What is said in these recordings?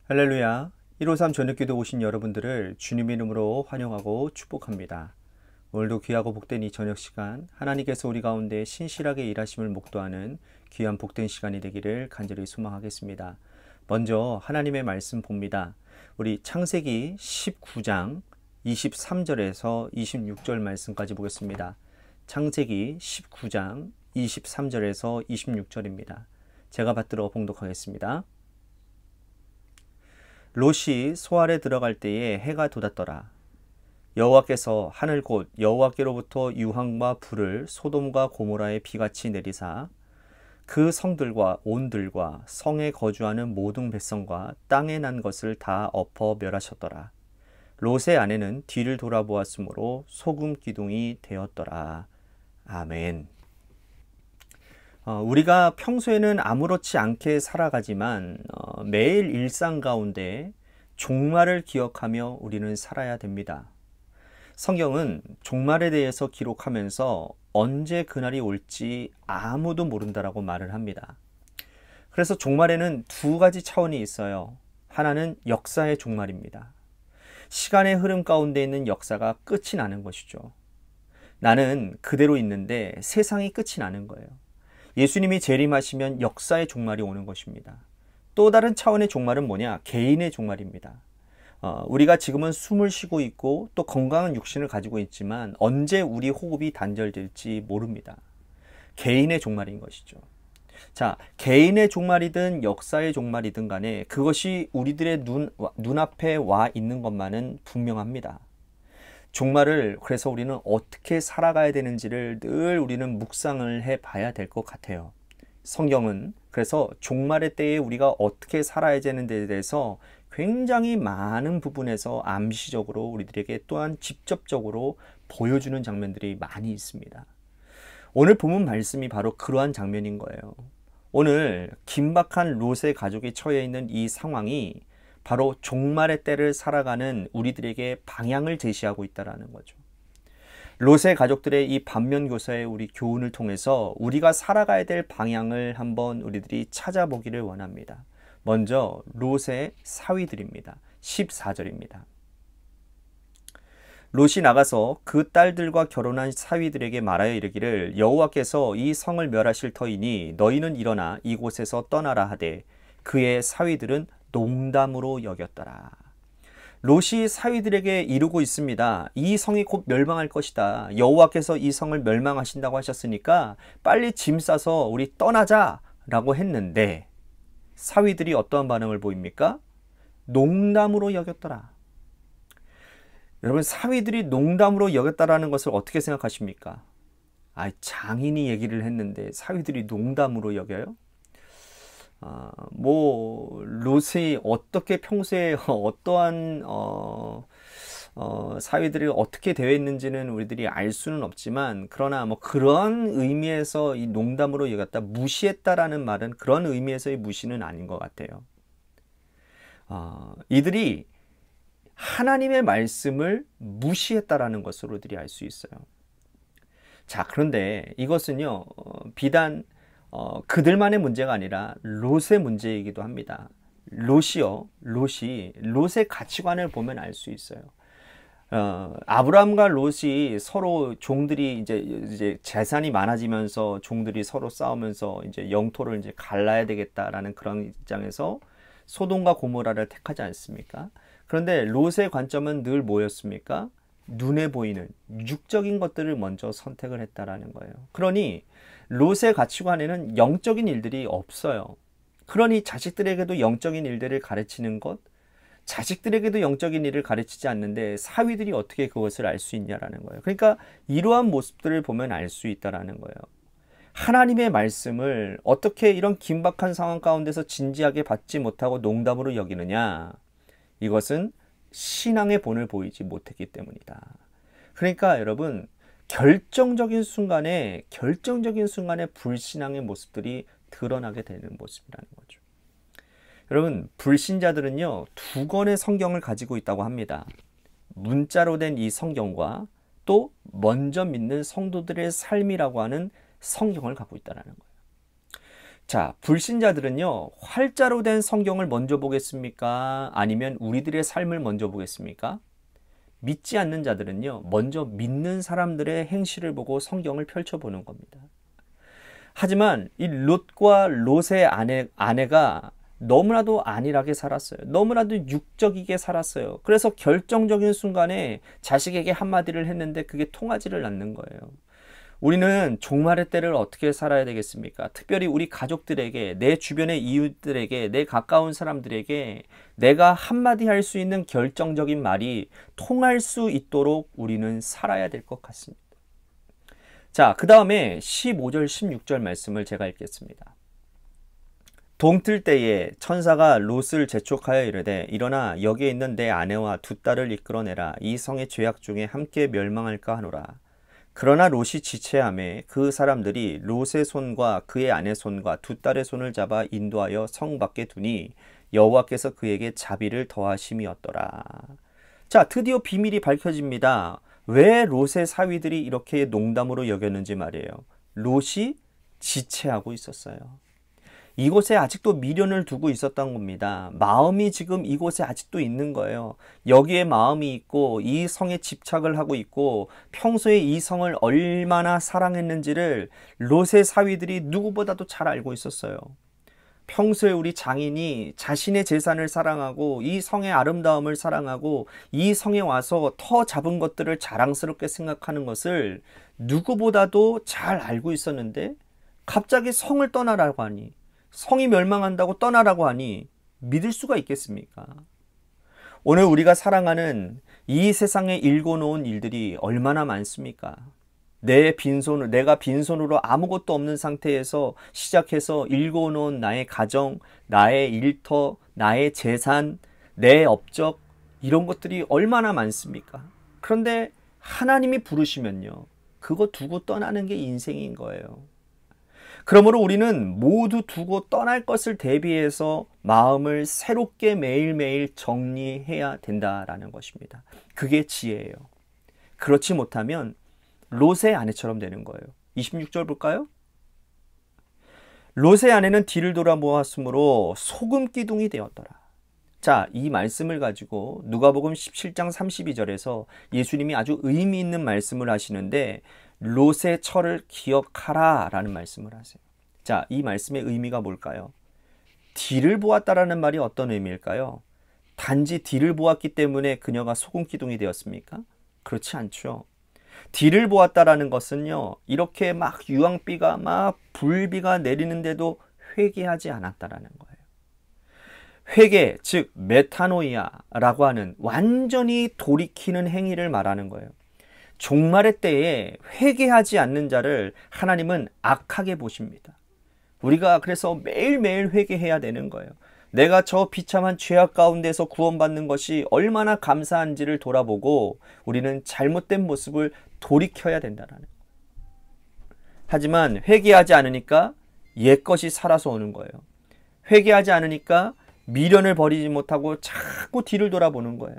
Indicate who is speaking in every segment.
Speaker 1: 할렐루야. 153 저녁기도 오신 여러분들을 주님의 이름으로 환영하고 축복합니다. 오늘도 귀하고 복된 이 저녁 시간, 하나님께서 우리 가운데 신실하게 일하심을 목도하는 귀한 복된 시간이 되기를 간절히 소망하겠습니다. 먼저 하나님의 말씀 봅니다. 우리 창세기 19장 23절에서 26절 말씀까지 보겠습니다. 창세기 19장 23절에서 26절입니다. 제가 받들어 봉독하겠습니다. 롯이 소알에 들어갈 때에 해가 돋았더라. 여호와께서 하늘 곧 여호와께로부터 유황과 불을 소돔과 고모라에 비같이 내리사 그 성들과 온들과 성에 거주하는 모든 백성과 땅에 난 것을 다 엎어 멸하셨더라. 롯의 아내는 뒤를 돌아보았으므로 소금 기둥이 되었더라. 아멘. 우리가 평소에는 아무렇지 않게 살아가지만 매일 일상 가운데 종말을 기억하며 우리는 살아야 됩니다. 성경은 종말에 대해서 기록하면서 언제 그날이 올지 아무도 모른다라고 말을 합니다. 그래서 종말에는 두 가지 차원이 있어요. 하나는 역사의 종말입니다. 시간의 흐름 가운데 있는 역사가 끝이 나는 것이죠. 나는 그대로 있는데 세상이 끝이 나는 거예요. 예수님이 재림하시면 역사의 종말이 오는 것입니다. 또 다른 차원의 종말은 뭐냐? 개인의 종말입니다. 우리가 지금은 숨을 쉬고 있고 또 건강한 육신을 가지고 있지만 언제 우리 호흡이 단절될지 모릅니다. 개인의 종말인 것이죠. 자, 개인의 종말이든 역사의 종말이든 간에 그것이 우리들의 눈앞에 와 있는 것만은 분명합니다. 종말을 그래서 우리는 어떻게 살아가야 되는지를 늘 우리는 묵상을 해봐야 될 것 같아요. 성경은 그래서 종말의 때에 우리가 어떻게 살아야 되는 데에 대해서 굉장히 많은 부분에서 암시적으로 우리들에게 또한 직접적으로 보여주는 장면들이 많이 있습니다. 오늘 본문 말씀이 바로 그러한 장면인 거예요. 오늘 긴박한 롯의 가족이 처해 있는 이 상황이 바로 종말의 때를 살아가는 우리들에게 방향을 제시하고 있다는 거죠. 롯의 가족들의 이 반면교사의 우리 교훈을 통해서 우리가 살아가야 될 방향을 한번 우리들이 찾아보기를 원합니다. 먼저 롯의 사위들입니다. 14절입니다. 롯이 나가서 그 딸들과 결혼한 사위들에게 말하여 이르기를 여호와께서 이 성을 멸하실 터이니 너희는 일어나 이곳에서 떠나라 하되 그의 사위들은 농담으로 여겼더라. 롯이 사위들에게 이르고 있습니다. 이 성이 곧 멸망할 것이다. 여호와께서 이 성을 멸망하신다고 하셨으니까 빨리 짐 싸서 우리 떠나자 라고 했는데 사위들이 어떠한 반응을 보입니까? 농담으로 여겼더라. 여러분, 사위들이 농담으로 여겼다라는 것을 어떻게 생각하십니까? 장인이 얘기를 했는데 사위들이 농담으로 여겨요? 롯이 어떻게 평소에 어떠한 사위들이 어떻게 되어 있는지는 우리들이 알 수는 없지만 그러나 그런 의미에서 이 농담으로 여겼다, 무시했다라는 말은 그런 의미에서의 무시는 아닌 것 같아요. 이들이 하나님의 말씀을 무시했다라는 것으로 우리들이 알 수 있어요. 자, 그런데 이것은요 비단 그들만의 문제가 아니라 롯의 문제이기도 합니다. 롯의 가치관을 보면 알 수 있어요. 아브라함과 롯이 서로 종들이 이제 재산이 많아지면서 종들이 서로 싸우면서 이제 영토를 이제 갈라야 되겠다라는 그런 입장에서 소돔과 고모라를 택하지 않습니까? 그런데 롯의 관점은 늘 뭐였습니까? 눈에 보이는 육적인 것들을 먼저 선택을 했다라는 거예요. 그러니 롯의 가치관에는 영적인 일들이 없어요. 그러니 자식들에게도 영적인 일들을 가르치는 것, 자식들에게도 영적인 일을 가르치지 않는데 사위들이 어떻게 그것을 알 수 있냐라는 거예요. 그러니까 이러한 모습들을 보면 알 수 있다라는 거예요. 하나님의 말씀을 어떻게 이런 긴박한 상황 가운데서 진지하게 받지 못하고 농담으로 여기느냐? 이것은 신앙의 본을 보이지 못했기 때문이다. 그러니까 여러분, 결정적인 순간에 불신앙의 모습들이 드러나게 되는 모습이라는 거죠. 여러분, 불신자들은요 두 권의 성경을 가지고 있다고 합니다. 문자로 된 이 성경과 또 먼저 믿는 성도들의 삶이라고 하는 성경을 갖고 있다는 거예요. 자, 불신자들은요, 활자로 된 성경을 먼저 보겠습니까? 아니면 우리들의 삶을 먼저 보겠습니까? 믿지 않는 자들은요, 먼저 믿는 사람들의 행실을 보고 성경을 펼쳐보는 겁니다. 하지만 이 롯과 롯의 아내가 너무나도 안일하게 살았어요. 너무나도 육적이게 살았어요. 그래서 결정적인 순간에 자식에게 한마디를 했는데 그게 통하지를 않는 거예요. 우리는 종말의 때를 어떻게 살아야 되겠습니까? 특별히 우리 가족들에게, 내 주변의 이웃들에게, 내 가까운 사람들에게 내가 한마디 할 수 있는 결정적인 말이 통할 수 있도록 우리는 살아야 될 것 같습니다. 자, 그 다음에 15절, 16절 말씀을 제가 읽겠습니다. 동틀 때에 천사가 롯을 재촉하여 이르되 일어나 여기에 있는 내 아내와 두 딸을 이끌어내라. 이 성의 죄악 중에 함께 멸망할까 하노라. 그러나 롯이 지체하매 그 사람들이 롯의 손과 그의 아내 손과 두 딸의 손을 잡아 인도하여 성 밖에 두니 여호와께서 그에게 자비를 더하심이었더라. 자, 드디어 비밀이 밝혀집니다. 왜 롯의 사위들이 이렇게 농담으로 여겼는지 말이에요. 롯이 지체하고 있었어요. 이곳에 아직도 미련을 두고 있었던 겁니다. 마음이 지금 이곳에 아직도 있는 거예요. 여기에 마음이 있고 이 성에 집착을 하고 있고 평소에 이 성을 얼마나 사랑했는지를 롯의 사위들이 누구보다도 잘 알고 있었어요. 평소에 우리 장인이 자신의 재산을 사랑하고 이 성의 아름다움을 사랑하고 이 성에 와서 터 잡은 것들을 자랑스럽게 생각하는 것을 누구보다도 잘 알고 있었는데 갑자기 성을 떠나라고 하니, 성이 멸망한다고 떠나라고 하니 믿을 수가 있겠습니까? 오늘 우리가 사랑하는 이 세상에 일궈놓은 일들이 얼마나 많습니까? 내가 빈손으로 아무것도 없는 상태에서 시작해서 일궈놓은 나의 가정, 나의 일터, 나의 재산, 내 업적, 이런 것들이 얼마나 많습니까? 그런데 하나님이 부르시면요, 그거 두고 떠나는 게 인생인 거예요. 그러므로 우리는 모두 두고 떠날 것을 대비해서 마음을 새롭게 매일매일 정리해야 된다라는 것입니다. 그게 지혜예요. 그렇지 못하면 롯의 아내처럼 되는 거예요. 26절 볼까요? 롯의 아내는 뒤를 돌아보았으므로 소금 기둥이 되었더라. 자, 이 말씀을 가지고 누가복음 17장 32절에서 예수님이 아주 의미 있는 말씀을 하시는데 롯의 처를 기억하라 라는 말씀을 하세요. 자, 이 말씀의 의미가 뭘까요? 뒤를 보았다라는 말이 어떤 의미일까요? 단지 뒤를 보았기 때문에 그녀가 소금 기둥이 되었습니까? 그렇지 않죠. 뒤를 보았다라는 것은요, 이렇게 막 유황비가 막 불비가 내리는데도 회개하지 않았다라는 거예요. 회개, 즉 메타노이아라고 하는 완전히 돌이키는 행위를 말하는 거예요. 종말의 때에 회개하지 않는 자를 하나님은 악하게 보십니다. 우리가 그래서 매일매일 회개해야 되는 거예요. 내가 저 비참한 죄악 가운데서 구원받는 것이 얼마나 감사한지를 돌아보고 우리는 잘못된 모습을 돌이켜야 된다는 거예요. 하지만 회개하지 않으니까 옛것이 살아서 오는 거예요. 회개하지 않으니까 미련을 버리지 못하고 자꾸 뒤를 돌아보는 거예요.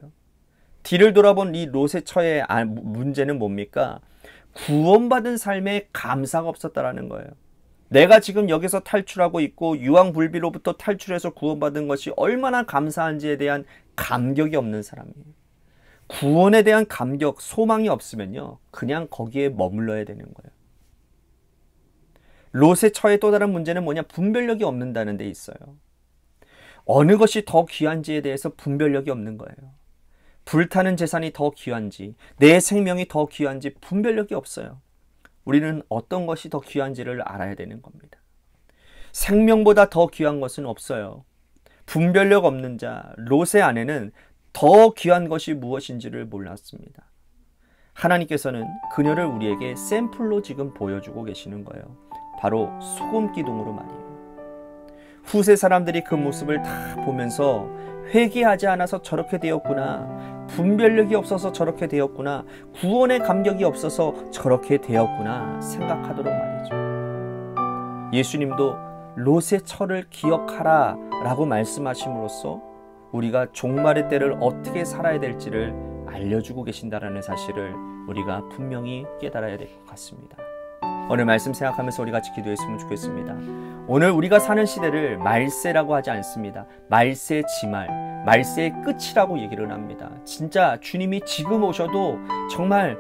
Speaker 1: 뒤를 돌아본 이 롯의 처의 문제는 뭡니까? 구원받은 삶에 감사가 없었다라는 거예요. 내가 지금 여기서 탈출하고 있고 유황불비로부터 탈출해서 구원받은 것이 얼마나 감사한지에 대한 감격이 없는 사람이에요. 구원에 대한 감격, 소망이 없으면요, 그냥 거기에 머물러야 되는 거예요. 롯의 처의 또 다른 문제는 뭐냐? 분별력이 없는다는 데 있어요. 어느 것이 더 귀한지에 대해서 분별력이 없는 거예요. 불타는 재산이 더 귀한지, 내 생명이 더 귀한지 분별력이 없어요. 우리는 어떤 것이 더 귀한지를 알아야 되는 겁니다. 생명보다 더 귀한 것은 없어요. 분별력 없는 자, 롯의 아내는 더 귀한 것이 무엇인지를 몰랐습니다. 하나님께서는 그녀를 우리에게 샘플로 지금 보여주고 계시는 거예요. 바로 소금 기둥으로 말이에요. 후세 사람들이 그 모습을 다 보면서 회개하지 않아서 저렇게 되었구나, 분별력이 없어서 저렇게 되었구나, 구원의 감격이 없어서 저렇게 되었구나 생각하도록 말이죠. 예수님도 롯의 처를 기억하라 라고 말씀하심으로써 우리가 종말의 때를 어떻게 살아야 될지를 알려주고 계신다는 사실을 우리가 분명히 깨달아야 될 것 같습니다. 오늘 말씀 생각하면서 우리 같이 기도했으면 좋겠습니다. 오늘 우리가 사는 시대를 말세라고 하지 않습니다. 말세 지말, 말세의 끝이라고 얘기를 합니다. 진짜 주님이 지금 오셔도 정말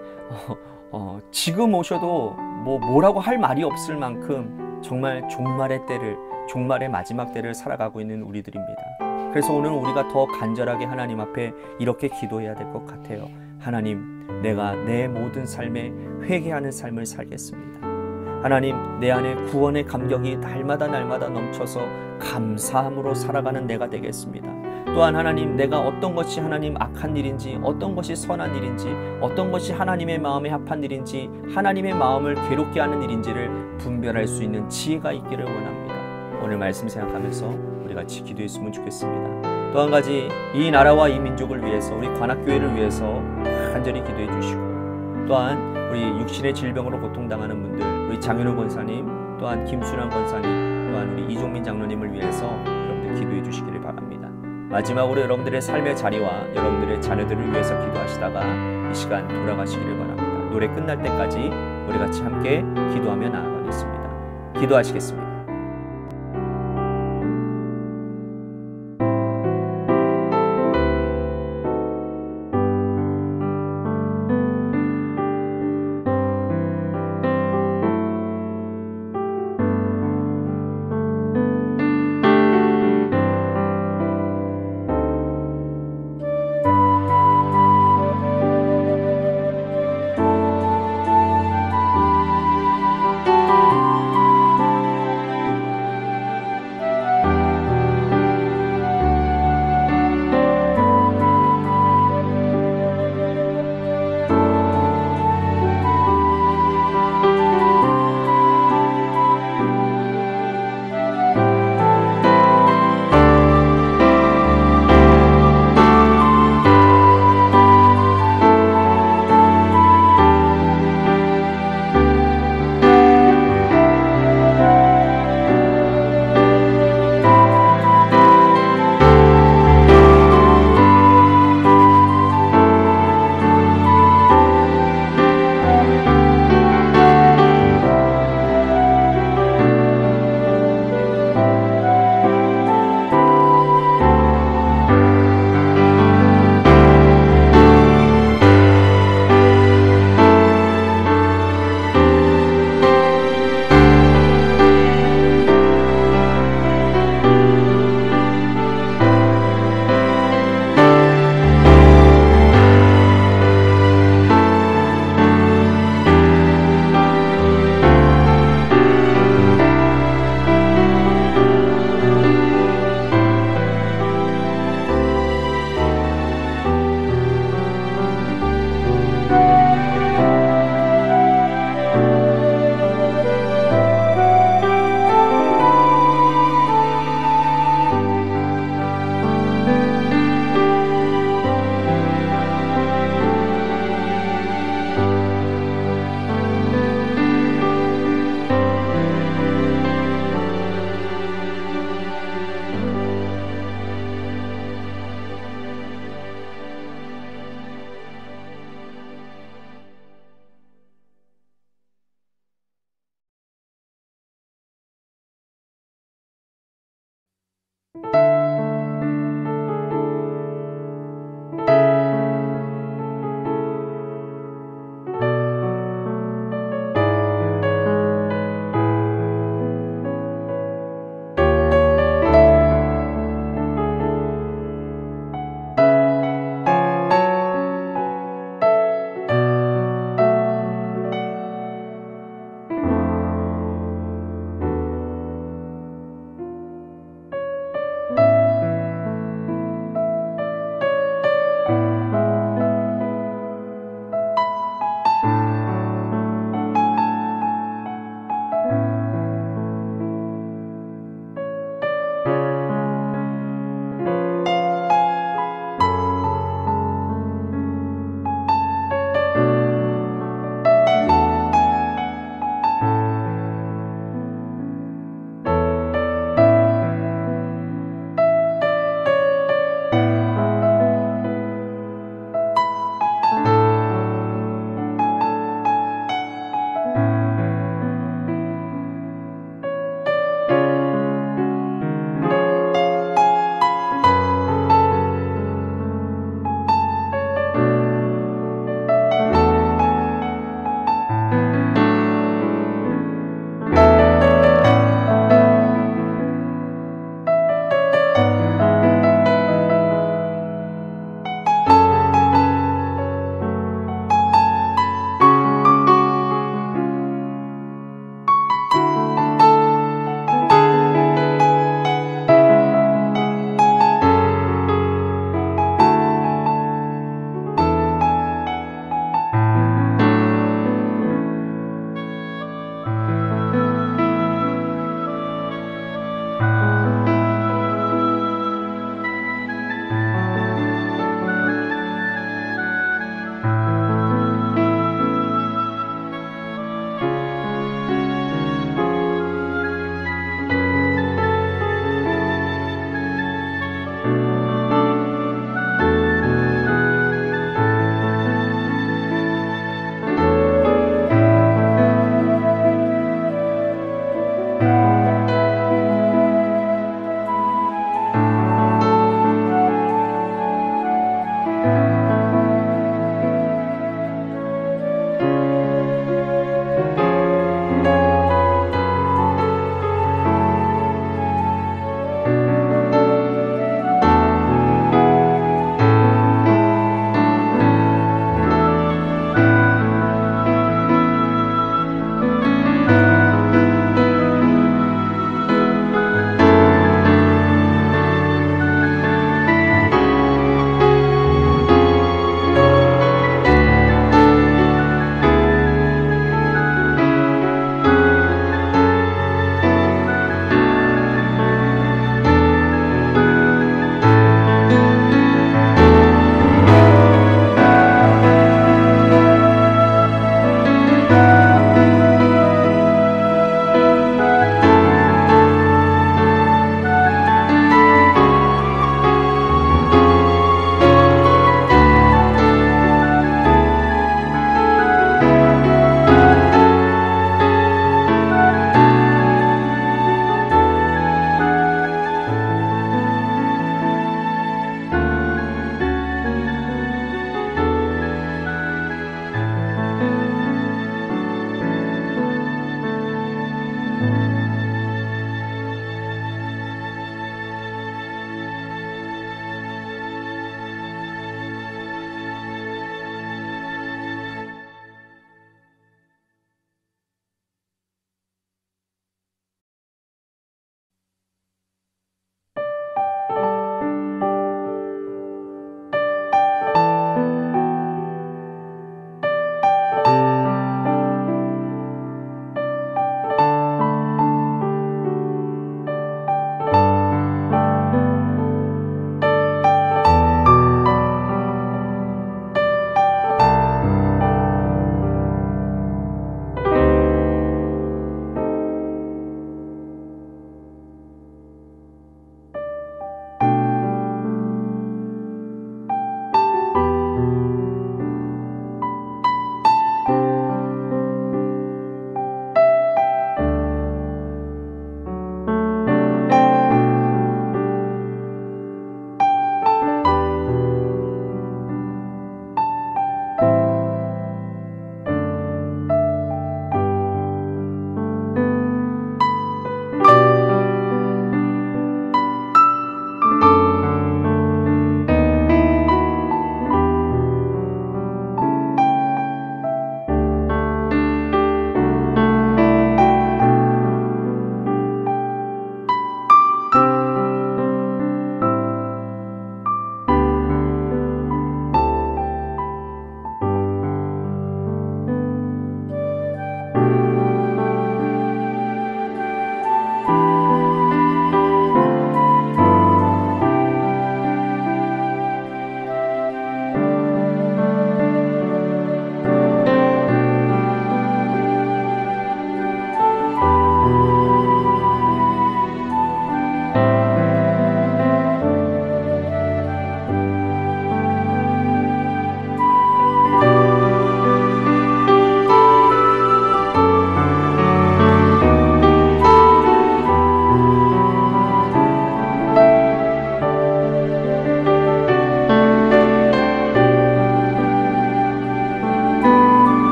Speaker 1: 지금 오셔도 뭐라고 할 말이 없을 만큼 정말 종말의 때를, 종말의 마지막 때를 살아가고 있는 우리들입니다. 그래서 오늘 우리가 더 간절하게 하나님 앞에 이렇게 기도해야 될 것 같아요. 하나님, 내가 내 모든 삶에 회개하는 삶을 살겠습니다. 하나님, 내 안에 구원의 감격이 날마다 넘쳐서 감사함으로 살아가는 내가 되겠습니다. 또한 하나님, 내가 어떤 것이 하나님 악한 일인지, 어떤 것이 선한 일인지, 어떤 것이 하나님의 마음에 합한 일인지, 하나님의 마음을 괴롭게 하는 일인지를 분별할 수 있는 지혜가 있기를 원합니다. 오늘 말씀 생각하면서 우리 같이 기도했으면 좋겠습니다. 또 한 가지, 이 나라와 이 민족을 위해서, 우리 관악교회를 위해서 간절히 기도해 주시고, 또한 우리 육신의 질병으로 고통당하는 분들, 우리 장윤호 권사님, 또한 김순환 권사님, 또한 우리 이종민 장로님을 위해서 여러분들 기도해 주시기를 바랍니다. 마지막으로 여러분들의 삶의 자리와 여러분들의 자녀들을 위해서 기도하시다가 이 시간 돌아가시기를 바랍니다. 노래 끝날 때까지 우리 같이 함께 기도하며 나아가겠습니다. 기도하시겠습니다.